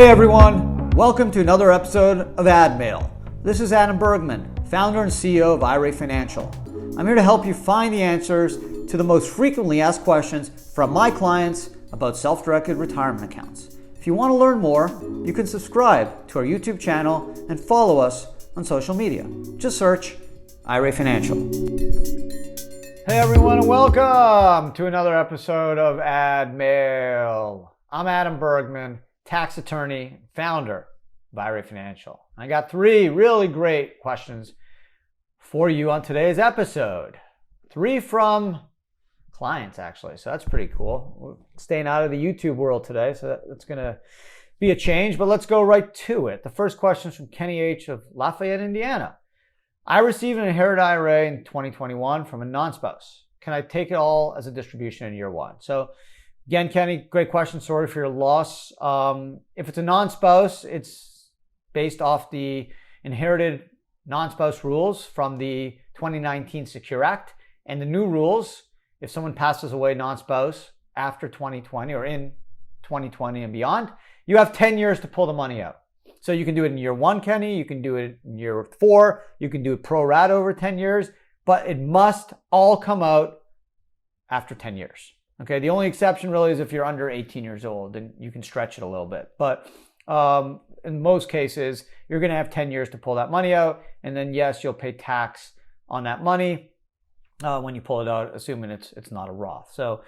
Hey everyone, welcome to another episode of ADMAIL. This is Adam Bergman, founder and CEO of IRA Financial. I'm here to help you find the answers to the most frequently asked questions from my clients about self-directed retirement accounts. If you want to learn more, you can subscribe to our YouTube channel and follow us on social media. Just search IRA Financial. Hey everyone, and welcome to another episode of ADMAIL. I'm Adam Bergman, tax attorney, founder of IRA Financial. I got three really great questions for you on today's episode. Three from clients, actually, so that's pretty cool. We're staying out of the YouTube world today, so that's going to be a change, but let's go right to it. The first question is from Kenny H. of Lafayette, Indiana. I received an Inherited IRA in 2021 from a non-spouse. Can I take it all as a distribution in year one? So again, Kenny, great question. Sorry for your loss. If it's a non-spouse, it's based off the inherited non-spouse rules from the 2019 Secure Act. And the new rules, if someone passes away non-spouse after 2020 or in 2020 and beyond, you have 10 years to pull the money out. So you can do it in year one, Kenny. You can do it in year four. You can do it pro rata over 10 years, but it must all come out after 10 years. Okay, the only exception really is if you're under 18 years old, then you can stretch it a little bit. But in most cases, you're going to have 10 years to pull that money out. And then, yes, you'll pay tax on that money when you pull it out, assuming it's not a Roth. So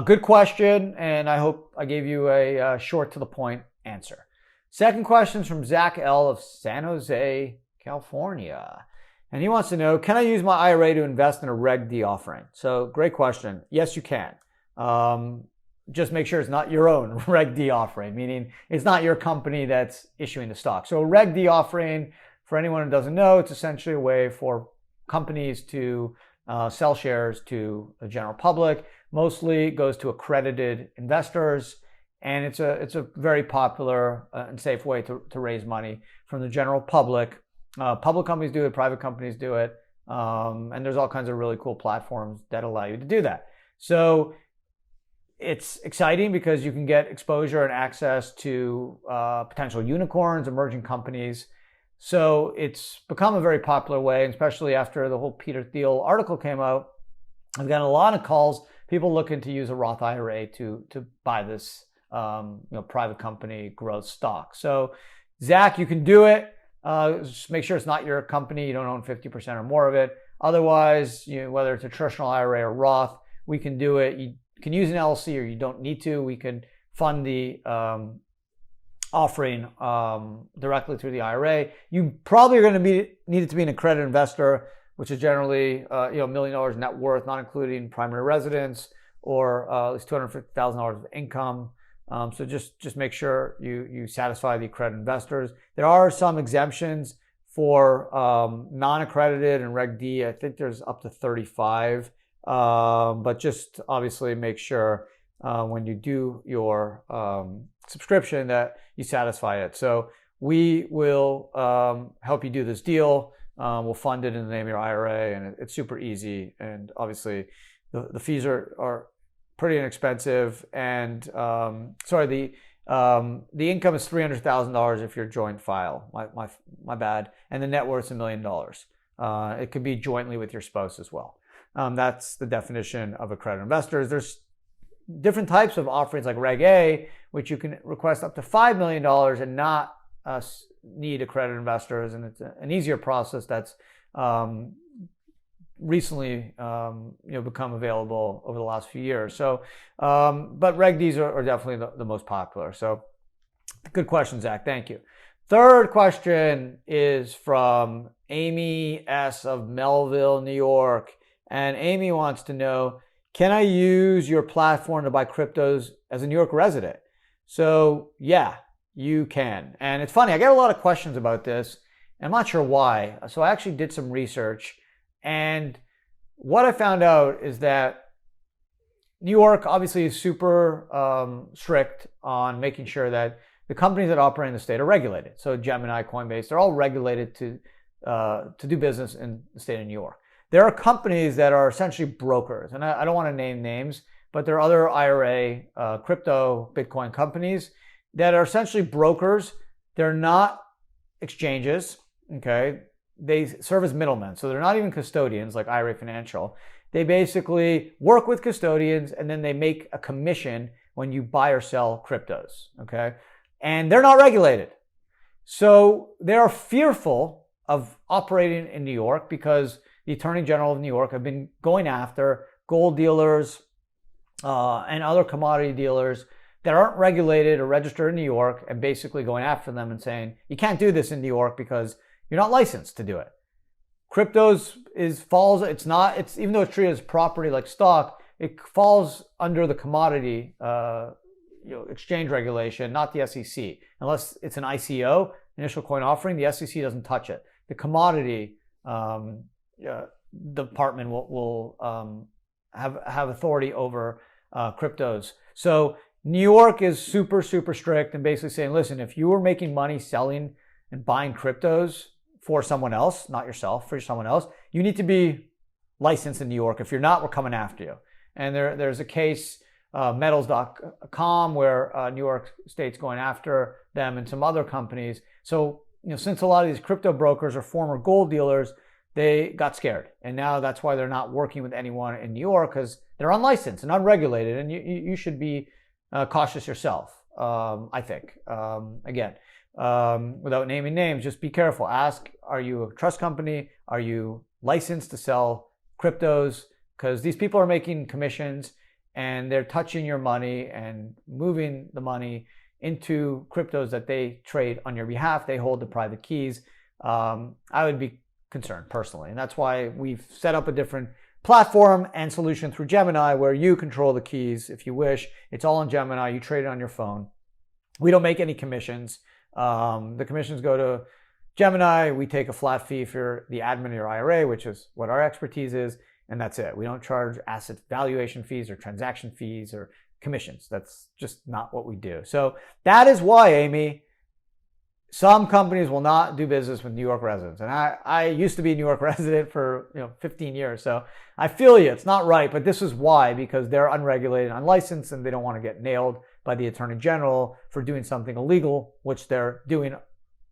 good question, and I hope I gave you a short to the point answer. Second question is from Zach L. of San Jose, California. And he wants to know, can I use my IRA to invest in a Reg D offering? So great question. Yes, you can. Just make sure it's not your own Reg D offering, meaning it's not your company that's issuing the stock. So a Reg D offering, for anyone who doesn't know, it's essentially a way for companies to sell shares to the general public. Mostly it goes to accredited investors, and it's a very popular and safe way to raise money from the general public. Public companies do it, private companies do it, and there's all kinds of really cool platforms that allow you to do that. So it's exciting because you can get exposure and access to potential unicorns, emerging companies. So it's become a very popular way, especially after the whole Peter Thiel article came out. I've gotten a lot of calls, people looking to use a Roth IRA to buy this private company growth stock. So Zach, you can do it. Just make sure it's not your company. You don't own 50% or more of it. Otherwise, whether it's a traditional IRA or Roth, we can do it. You can use an LLC or you don't need to. We can fund the offering directly through the IRA. You probably are going to need it to be an accredited investor, which is generally $1 million net worth, not including primary residence, or at least $250,000 of income. So just make sure you satisfy the accredited investors. There are some exemptions for non-accredited and Reg D. I think there's up to 35. But just obviously make sure when you do your subscription that you satisfy it. So we will help you do this deal. We'll fund it in the name of your IRA, and it's super easy. And obviously the fees are pretty inexpensive. And the income is $300,000 if you're joint file. My bad. And the net worth is $1 million. It could be jointly with your spouse as well. That's the definition of accredited investors. There's different types of offerings like Reg A, which you can request up to $5 million and not need accredited investors. And it's an easier process that's recently become available over the last few years. So, but Reg Ds are definitely the most popular. So good question, Zach. Thank you. Third question is from Amy S. of Melville, New York. And Amy wants to know, can I use your platform to buy cryptos as a New York resident? So yeah, you can. And it's funny, I get a lot of questions about this. And I'm not sure why. So I actually did some research. And what I found out is that New York obviously is super strict on making sure that the companies that operate in the state are regulated. So Gemini, Coinbase, they're all regulated to do business in the state of New York. There are companies that are essentially brokers, and I don't want to name names, but there are other IRA, crypto, Bitcoin companies that are essentially brokers. They're not exchanges, okay? They serve as middlemen. So they're not even custodians like IRA Financial. They basically work with custodians and then they make a commission when you buy or sell cryptos, okay? And they're not regulated. So they're fearful of operating in New York because the Attorney General of New York have been going after gold dealers and other commodity dealers that aren't regulated or registered in New York, and basically going after them and saying, you can't do this in New York because you're not licensed to do it. Cryptos even though it's treated as property like stock, it falls under the commodity exchange regulation, not the SEC. Unless it's an ICO, initial coin offering, the SEC doesn't touch it. The commodity department will have authority over cryptos. So New York is super, super strict and basically saying, listen, if you were making money selling and buying cryptos for someone else, not yourself, for someone else, you need to be licensed in New York. If you're not, we're coming after you. And there's a case, metals.com, where New York State's going after them and some other companies. So, since a lot of these crypto brokers are former gold dealers, they got scared. And now that's why they're not working with anyone in New York, because they're unlicensed and unregulated. And you should be cautious yourself, I think. Again, without naming names, just be careful. Ask, are you a trust company? Are you licensed to sell cryptos? Because these people are making commissions and they're touching your money and moving the money into cryptos that they trade on your behalf. They hold the private keys. I would be concerned personally. And that's why we've set up a different platform and solution through Gemini, where you control the keys if you wish. It's all in Gemini. You trade it on your phone. We don't make any commissions. The commissions go to Gemini. We take a flat fee for the admin of your IRA, which is what our expertise is, and that's it. We don't charge asset valuation fees or transaction fees or commissions. That's just not what we do. So that is why, Amy, some companies will not do business with New York residents. And I used to be a New York resident for 15 years. So I feel you. It's not right. But this is why, because they're unregulated, unlicensed, and they don't want to get nailed by the Attorney General for doing something illegal, which they're doing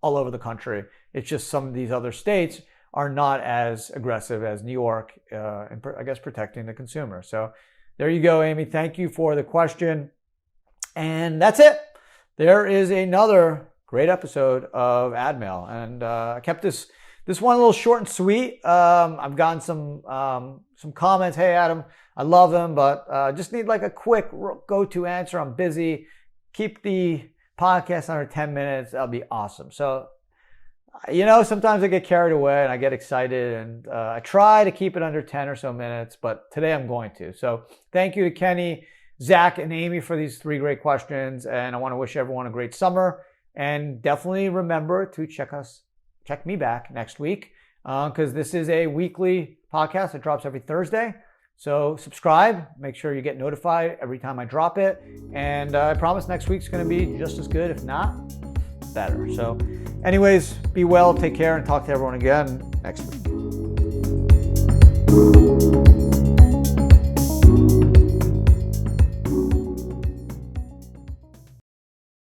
all over the country. It's just some of these other states are not as aggressive as New York in, I guess, protecting the consumer. So there you go, Amy. Thank you for the question. And that's it. There is another great episode of ADMAIL. And I kept this one a little short and sweet. I've gotten some comments. Hey, Adam, I love him, but just need like a quick go-to answer. I'm busy. Keep the podcast under 10 minutes. That'll be awesome. So, sometimes I get carried away and I get excited, and I try to keep it under 10 or so minutes, but today I'm going to. So thank you to Kenny, Zach, and Amy for these 3 great questions. And I want to wish everyone a great summer. And definitely remember to check me back next week, because this is a weekly podcast that drops every Thursday. So subscribe, make sure you get notified every time I drop it. And I promise next week's going to be just as good, if not better. So anyways, be well, take care, and talk to everyone again next week.